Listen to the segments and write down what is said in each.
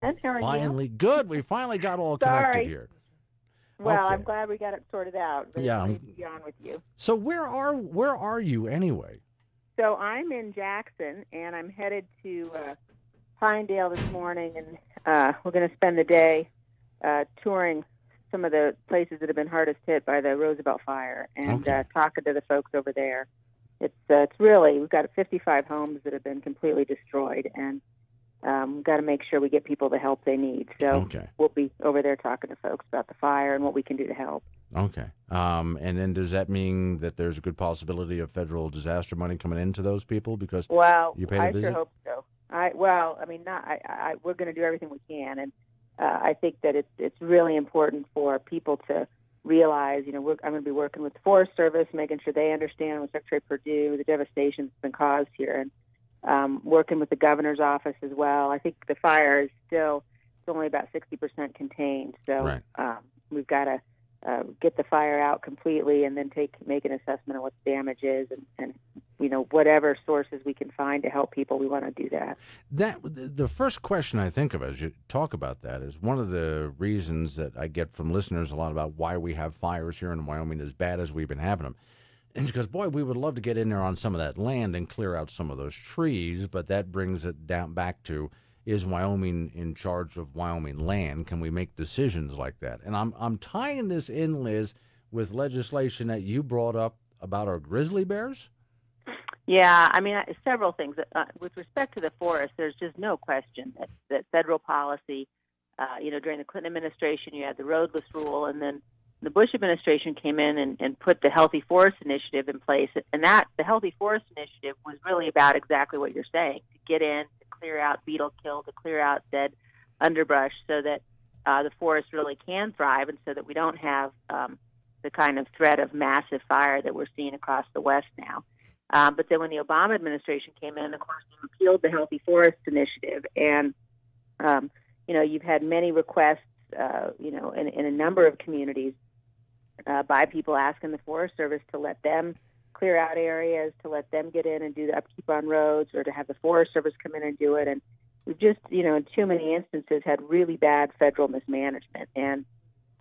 And how are you? Finally, good. We finally got all connected Sorry. here. Well, Okay. I'm glad we got it sorted out. Very Yeah. pleased to be on with you. So where are you anyway? So I'm in Jackson, and I'm headed to Pinedale this morning, and we're going to spend the day touring some of the places that have been hardest hit by the Roosevelt fire, and Okay. talking to the folks over there. It's really, we've got 55 homes that have been completely destroyed, and we've got to make sure we get people the help they need. So Okay. we'll be over there talking to folks about the fire and what we can do to help. Okay. And then does that mean that there's a good possibility of federal disaster money coming into those people because Well, you paid a I visit? sure hope so. We're going to do everything we can, and I think that it's really important for people to realize, I'm going to be working with the Forest Service, making sure they understand with Secretary Perdue the devastation that's been caused here, and working with the governor's office as well. I think the fire is it's only about 60% contained, so Right. we've got to get the fire out completely, and then make an assessment of what the damage is, and whatever sources we can find to help people, we want to do that. The first question I think of as you talk about that is one of the reasons that I get from listeners a lot about why we have fires here in Wyoming as bad as we've been having them. And it's because, boy, we would love to get in there on some of that land and clear out some of those trees, but that brings it down back to, is Wyoming in charge of Wyoming land? Can we make decisions like that? And I'm tying this in, Liz, with legislation that you brought up about our grizzly bears. Yeah, I mean, several things. With respect to the forest, there's just no question that federal policy, during the Clinton administration, you had the roadless rule, and then the Bush administration came in and put the Healthy Forest Initiative in place. And the Healthy Forest Initiative was really about exactly what you're saying, to get in, to clear out beetle kill, to clear out dead underbrush so that the forest really can thrive, and so that we don't have the kind of threat of massive fire that we're seeing across the West now. But then when the Obama administration came in, of course, they repealed the Healthy Forest Initiative. And, you've had many requests, in a number of communities by people asking the Forest Service to let them clear out areas, to let them get in and do the upkeep on roads, or to have the Forest Service come in and do it. And we've just, in too many instances, had really bad federal mismanagement. And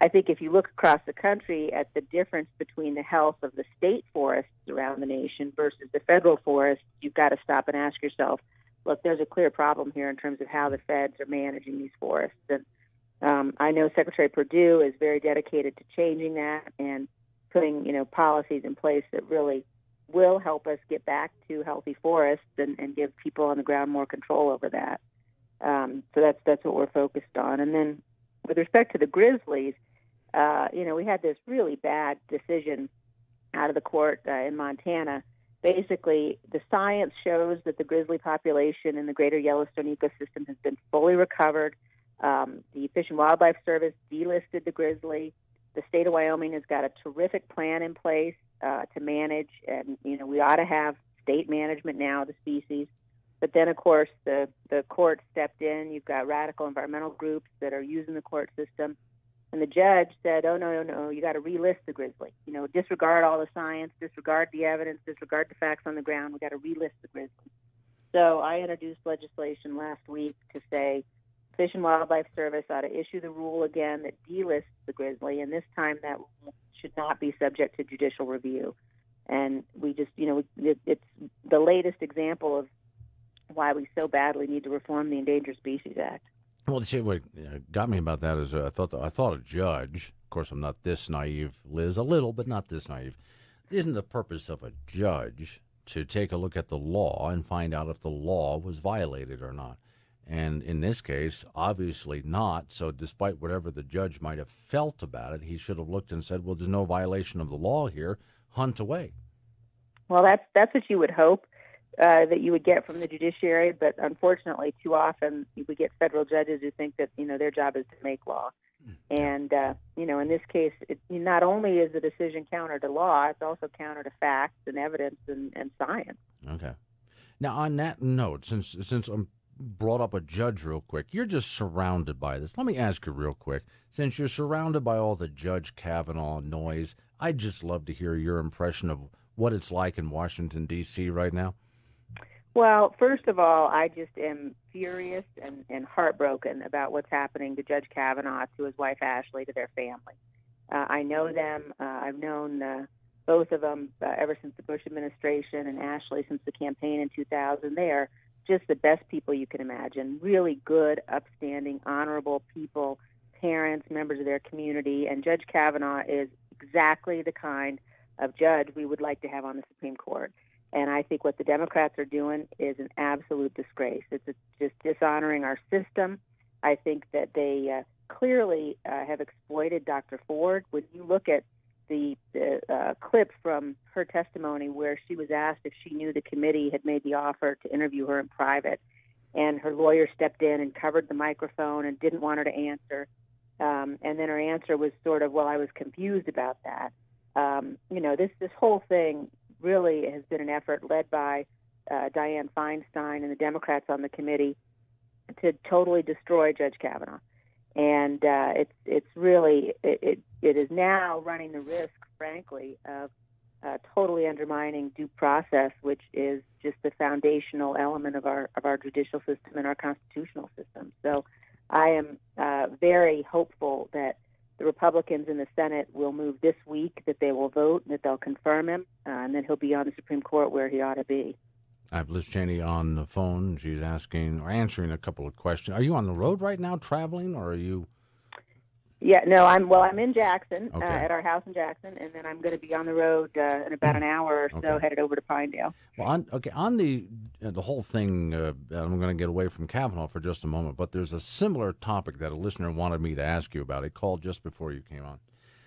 I think if you look across the country at the difference between the health of the state forests around the nation versus the federal forests, you've got to stop and ask yourself, look, there's a clear problem here in terms of how the feds are managing these forests. And I know Secretary Perdue is very dedicated to changing that and putting, policies in place that really will help us get back to healthy forests and give people on the ground more control over that. So that's what we're focused on. And then with respect to the grizzlies, we had this really bad decision out of the court in Montana. Basically, the science shows that the grizzly population in the greater Yellowstone ecosystem has been fully recovered. The Fish and Wildlife Service delisted the grizzly. The state of Wyoming has got a terrific plan in place to manage, and we ought to have state management now of the species. But then, of course, the court stepped in. You've got radical environmental groups that are using the court system. And the judge said, oh, no, you got to relist the grizzly. Disregard all the science, disregard the evidence, disregard the facts on the ground. We got to relist the grizzly. So I introduced legislation last week to say Fish and Wildlife Service ought to issue the rule again that delists the grizzly, and this time that rule should not be subject to judicial review. And we just, it's the latest example of why we so badly need to reform the Endangered Species Act. Well, see, what got me about that is I thought a judge, of course I'm not this naive, Liz, a little, but not this naive, isn't the purpose of a judge to take a look at the law and find out if the law was violated or not. And in this case, obviously not. So despite whatever the judge might have felt about it, he should have looked and said, well, there's no violation of the law here. Hunt away. Well, that's what you would hope that you would get from the judiciary. But unfortunately, too often we get federal judges who think that, their job is to make law. And, in this case, not only is the decision counter to law, it's also counter to facts and evidence and science. Okay. Now, on that note, since I'm brought up a judge real quick, you're just surrounded by this. Let me ask you real quick, since you're surrounded by all the Judge Kavanaugh noise, I'd just love to hear your impression of what it's like in Washington, D.C. right now. Well, first of all, I just am furious and heartbroken about what's happening to Judge Kavanaugh, to his wife Ashley, to their family. I know them. I've known both of them ever since the Bush administration, and Ashley since the campaign in 2000. They are just the best people you can imagine. Really good, upstanding, honorable people, parents, members of their community. And Judge Kavanaugh is exactly the kind of judge we would like to have on the Supreme Court. And I think what the Democrats are doing is an absolute disgrace. It's just dishonoring our system. I think that they clearly have exploited Dr. Ford. When you look at the clip from her testimony where she was asked if she knew the committee had made the offer to interview her in private, and her lawyer stepped in and covered the microphone and didn't want her to answer, and then her answer was sort of, well, I was confused about that. This whole thing really has been an effort led by Dianne Feinstein and the Democrats on the committee to totally destroy Judge Kavanaugh. And it is now running the risk, frankly, of totally undermining due process, which is just the foundational element of our judicial system and our constitutional system. So I am very hopeful that the Republicans in the Senate will move this week, that they will vote, and that they'll confirm him, and then he'll be on the Supreme Court where he ought to be. I have Liz Cheney on the phone. She's asking or answering a couple of questions. Are you on the road right now, traveling, or are you? Yeah, no, I'm in Jackson, at our house in Jackson, and then I'm going to be on the road in about an hour or so, headed over to Pinedale. Well, on the whole thing, I'm going to get away from Kavanaugh for just a moment, but there's a similar topic that a listener wanted me to ask you about. He called just before you came on.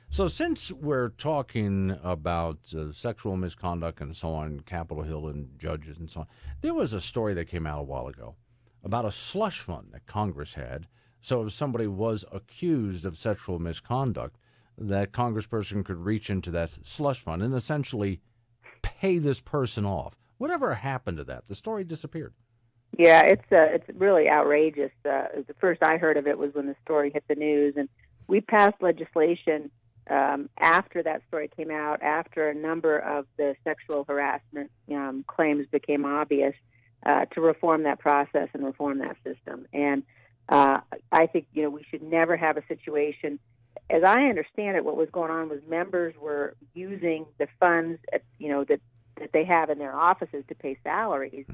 So since we're talking about sexual misconduct and so on, Capitol Hill and judges and so on, there was a story that came out a while ago about a slush fund that Congress had. So if somebody was accused of sexual misconduct, that congressperson could reach into that slush fund and essentially pay this person off. Whatever happened to that? The story disappeared. Yeah, it's really outrageous. The first I heard of it was when the story hit the news, and we passed legislation after that story came out, after a number of the sexual harassment claims became obvious, to reform that process and reform that system. And I think, we should never have a situation. As I understand it, what was going on was members were using the funds, that they have in their offices to pay salaries,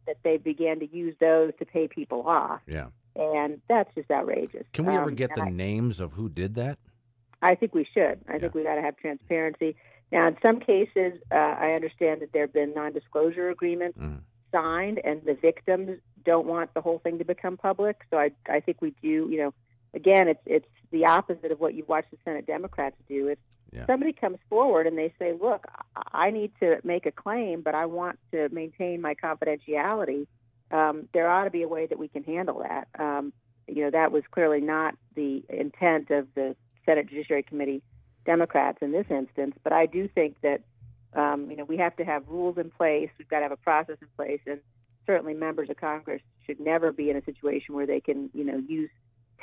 that they began to use those to pay people off. Yeah. And that's just outrageous. Can we ever get the names of who did that? I think we should. I think we got to have transparency. Now, in some cases, I understand that there have been non-disclosure agreements signed, and the victims don't want the whole thing to become public. So I think we do. Again, it's the opposite of what you watch the Senate Democrats do. If somebody comes forward and they say, "Look, I need to make a claim, but I want to maintain my confidentiality," there ought to be a way that we can handle that. That was clearly not the intent of the Senate Judiciary Committee Democrats in this instance, but I do think that we have to have rules in place. We've got to have a process in place, and certainly members of Congress should never be in a situation where they can use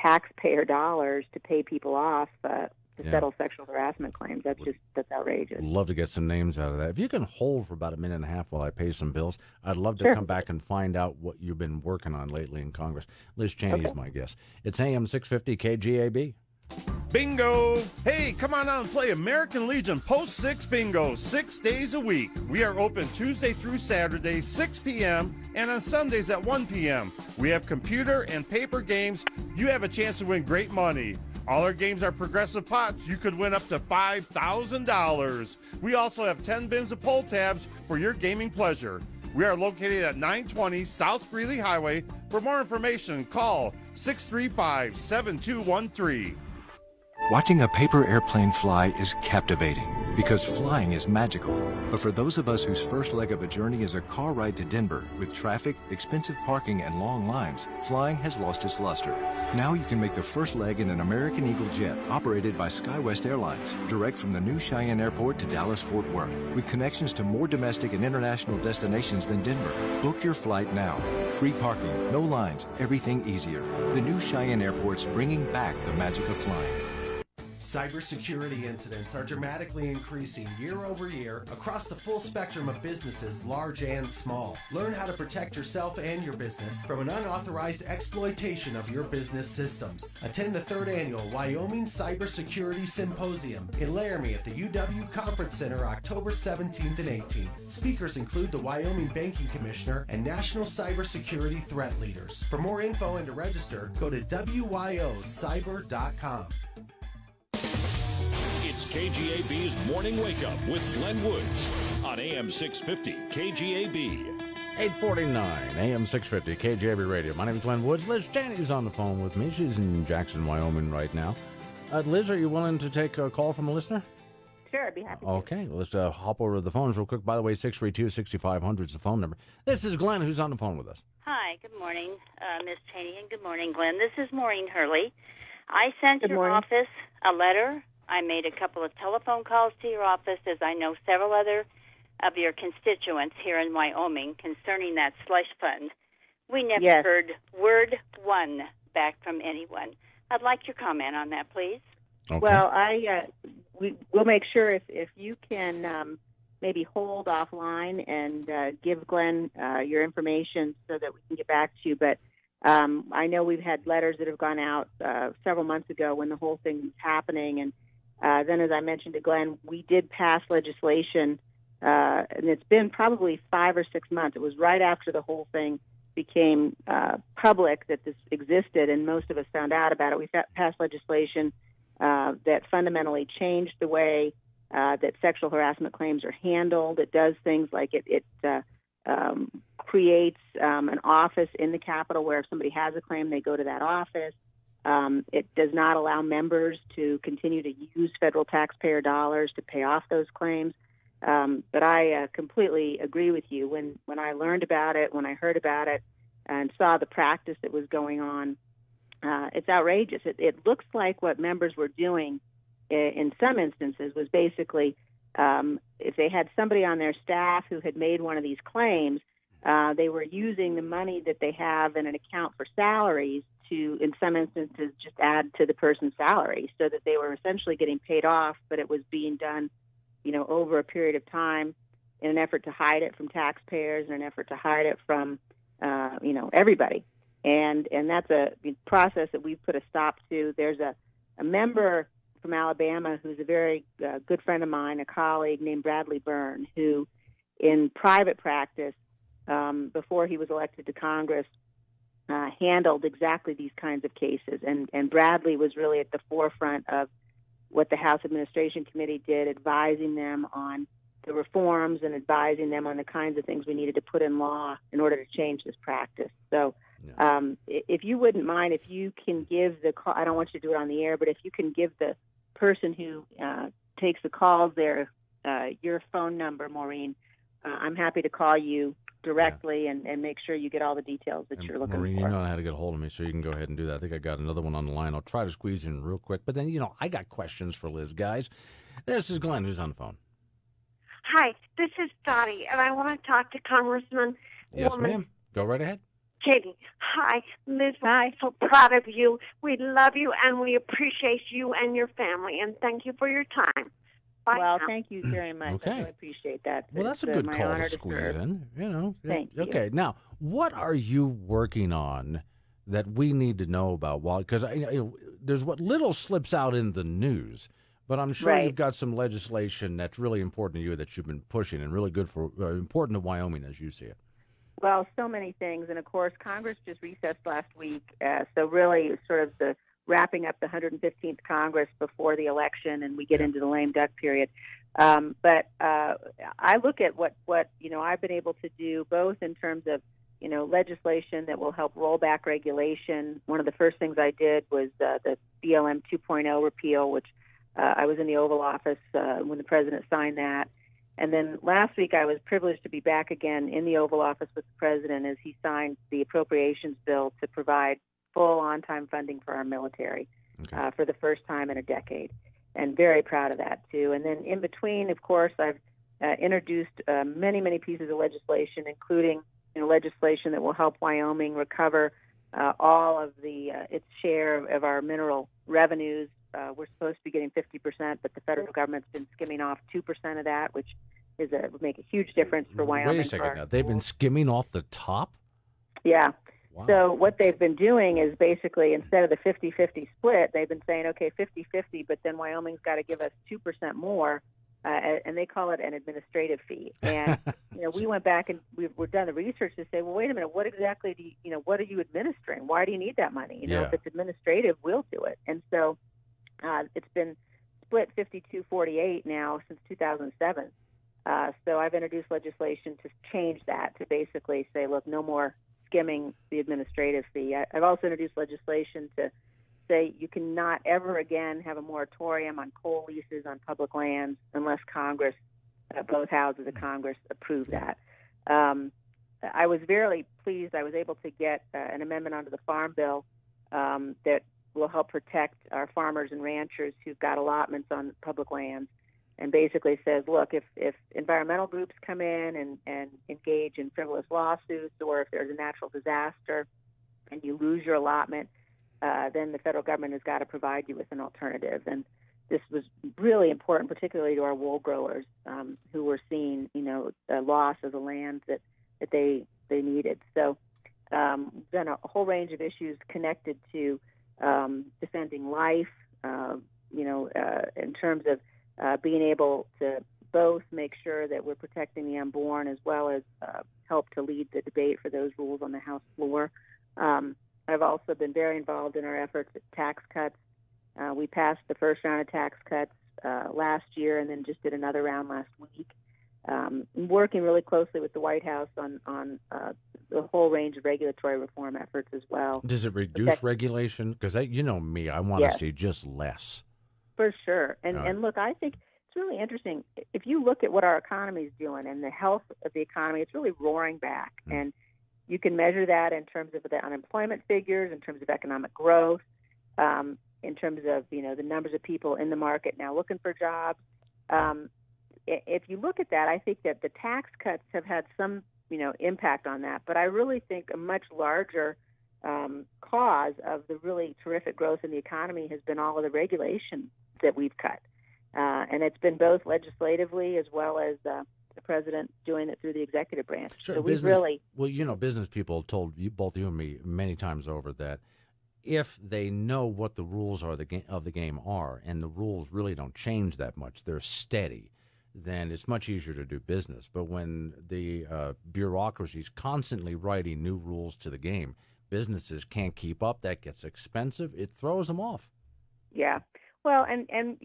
taxpayer dollars to pay people off to settle sexual harassment claims. That's outrageous. Love to get some names out of that. If you can hold for about a minute and a half while I pay some bills, I'd love to come back and find out what you've been working on lately in Congress. Liz Cheney is my guest. It's AM 650 KGAB. Bingo! Hey, come on out and play American Legion Post 6 Bingo 6 days a week. We are open Tuesday through Saturday, 6 p.m., and on Sundays at 1 p.m. We have computer and paper games. You have a chance to win great money. All our games are progressive pots. You could win up to $5,000. We also have 10 bins of pull tabs for your gaming pleasure. We are located at 920 South Greeley Highway. For more information, call 635-7213. Watching a paper airplane fly is captivating because flying is magical. But for those of us whose first leg of a journey is a car ride to Denver with traffic, expensive parking, and long lines, flying has lost its luster. Now you can make the first leg in an American Eagle jet operated by SkyWest Airlines, direct from the new Cheyenne Airport to Dallas-Fort Worth, with connections to more domestic and international destinations than Denver. Book your flight now. Free parking, no lines, everything easier. The new Cheyenne Airport's bringing back the magic of flying. Cybersecurity incidents are dramatically increasing year over year across the full spectrum of businesses, large and small. Learn how to protect yourself and your business from an unauthorized exploitation of your business systems. Attend the 3rd Annual Wyoming Cybersecurity Symposium in Laramie at the UW Conference Center October 17th and 18th. Speakers include the Wyoming Banking Commissioner and national cybersecurity threat leaders. For more info and to register, go to wyocyber.com. It's KGAB's Morning Wake Up with Glenn Woods on AM 650 KGAB. 849 AM 650 KGAB Radio. My name is Glenn Woods. Liz Cheney's on the phone with me. She's in Jackson, Wyoming right now. Liz, are you willing to take a call from a listener? Sure, I'd be happy to. Okay, let's hop over to the phones real quick. By the way, 632-6500 is the phone number. This is Glenn, who's on the phone with us. Hi, good morning, Miss Cheney, and good morning, Glenn. This is Maureen Hurley. I sent your office a letter. I made a couple of telephone calls to your office, as I know several other of your constituents here in Wyoming concerning that slush fund. We never heard word one back from anyone. I'd like your comment on that, please. Okay. Well, we'll make sure if you can maybe hold offline and give Glenn your information so that we can get back to you. But I know we've had letters that have gone out several months ago when the whole thing was happening. And then, as I mentioned to Glenn, we did pass legislation, and it's been probably 5 or 6 months. It was right after the whole thing became public that this existed, and most of us found out about it. We passed legislation that fundamentally changed the way that sexual harassment claims are handled. It does things like it creates an office in the Capitol where if somebody has a claim, they go to that office. It does not allow members to continue to use federal taxpayer dollars to pay off those claims. But I completely agree with you. When I learned about it, when I heard about it, and saw the practice that was going on, it's outrageous. It looks like what members were doing in some instances was basically if they had somebody on their staff who had made one of these claims, they were using the money that they have in an account for salaries to, in some instances, just add to the person's salary so that they were essentially getting paid off, but it was being done, over a period of time in an effort to hide it from taxpayers, in an effort to hide it from, everybody. And that's a process that we've put a stop to. There's a member from Alabama who's a very good friend of mine, a colleague named Bradley Byrne, who in private practice, before he was elected to Congress, handled exactly these kinds of cases. And Bradley was really at the forefront of what the House Administration Committee did, advising them on the reforms and advising them on the kinds of things we needed to put in law in order to change this practice. So if you wouldn't mind, if you can give the call, I don't want you to do it on the air, but if you can give the person who takes the calls your phone number, Maureen, I'm happy to call you directly and make sure you get all the details that you're looking Maureen, for. you know how to get a hold of me, so you can go ahead and do that. I think I got another one on the line. I'll try to squeeze in real quick. But then, I got questions for Liz, guys. This is Glenn, who's on the phone. Hi, this is Dottie, and I want to talk to Congressman Yes, ma'am. Go right ahead. Cheney. Hi, Liz. Hi. We're so proud of you. We love you, and we appreciate you and your family, and thank you for your time. Bye Well, now. thank you very much. Okay. I really appreciate that. Well, that's a It's good my call honor to squeeze serve. in. Thank you. Okay, now, what are you working on that we need to know about? Well, because there's what little slips out in the news, but I'm sure Right. you've got some legislation that's really important to you that you've been pushing and really good for important to Wyoming as you see it. Well, so many things. And, of course, Congress just recessed last week. So really it's sort of the wrapping up the 115th Congress before the election, and we get into the lame duck period. But I look at what I've been able to do, both in terms of legislation that will help roll back regulation. One of the first things I did was the BLM 2.0 repeal, which I was in the Oval Office when the president signed that. And then last week I was privileged to be back again in the Oval Office with the president as he signed the appropriations bill to provide full on-time funding for our military for the first time in a decade. And very proud of that, too. And then in between, of course, I've introduced many, many pieces of legislation, including legislation that will help Wyoming recover all of its share of our mineral revenues. We're supposed to be getting 50%, but the federal government's been skimming off 2% of that, which would make a huge difference for Wyoming. Wait a second now. They've been skimming off the top? Yeah. Wow. So what they've been doing is basically, instead of the 50-50 split, they've been saying, okay, 50-50, but then Wyoming's got to give us 2% more, and they call it an administrative fee. And, we went back and we've done the research to say, well, wait a minute, what exactly what are you administering? Why do you need that money? If it's administrative, we'll do it. And so it's been split 52-48 now since 2007. So I've introduced legislation to change that, to basically say, look, no more skimming the administrative fee. I've also introduced legislation to say you cannot ever again have a moratorium on coal leases on public lands unless Congress, both houses of Congress, approve that. I was very pleased I was able to get an amendment onto the Farm Bill that will help protect our farmers and ranchers who've got allotments on public lands, and basically says, look, if environmental groups come in and engage in frivolous lawsuits, or if there's a natural disaster and you lose your allotment, then the federal government has got to provide you with an alternative. And this was really important, particularly to our wool growers who were seeing, the loss of the land that they needed. So we've done a whole range of issues connected to defending life, in terms of being able to both make sure that we're protecting the unborn as well as help to lead the debate for those rules on the House floor. I've also been very involved in our efforts at tax cuts. We passed the first round of tax cuts last year and then just did another round last week. Working really closely with the White House on the whole range of regulatory reform efforts as well. Does it reduce regulation? Because me, I want to see just less. For sure. And look, I think it's really interesting. If you look at what our economy is doing and the health of the economy, it's really roaring back. And you can measure that in terms of the unemployment figures, in terms of economic growth, in terms of, the numbers of people in the market now looking for jobs. If you look at that, I think that the tax cuts have had some, impact on that. But I really think a much larger cause of the really terrific growth in the economy has been all of the regulation that we've cut. And it's been both legislatively as well as the president doing it through the executive branch. Sure, so business people told you, both you and me, many times over that if they know what the rules are of the game are, and the rules really don't change that much, they're steady, then it's much easier to do business. But when the bureaucracy's constantly writing new rules to the game, businesses can't keep up. That gets expensive. It throws them off. Yeah. Well, and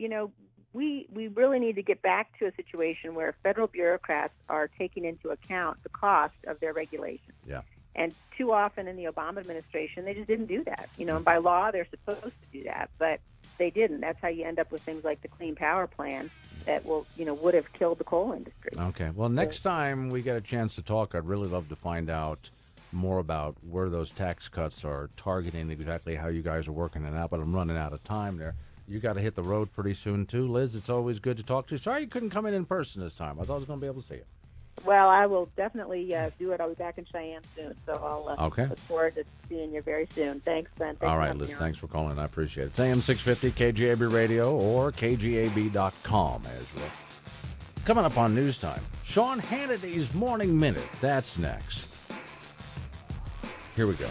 we really need to get back to a situation where federal bureaucrats are taking into account the cost of their regulations. Yeah. And too often in the Obama administration, they just didn't do that. And by law, they're supposed to do that, but they didn't. That's how you end up with things like the Clean Power Plan that would have killed the coal industry. Okay. Well, next time we get a chance to talk, I'd really love to find out more about where those tax cuts are targeting, exactly how you guys are working it out, but I'm running out of time there. You got to hit the road pretty soon, too. Liz, it's always good to talk to you. Sorry you couldn't come in person this time. I thought I was going to be able to see you. Well, I will definitely do it. I'll be back in Cheyenne soon, so I'll look forward to seeing you very soon. Thanks, Ben. All right, Liz, thanks for calling. I appreciate it. It's AM 650 KGAB Radio or KGAB.com as well. Coming up on News Time, Sean Hannity's Morning Minute. That's next. Here we go.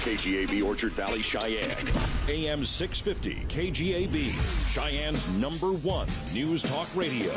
KGAB Orchard Valley, Cheyenne. AM 650 KGAB, Cheyenne's #1 News Talk Radio.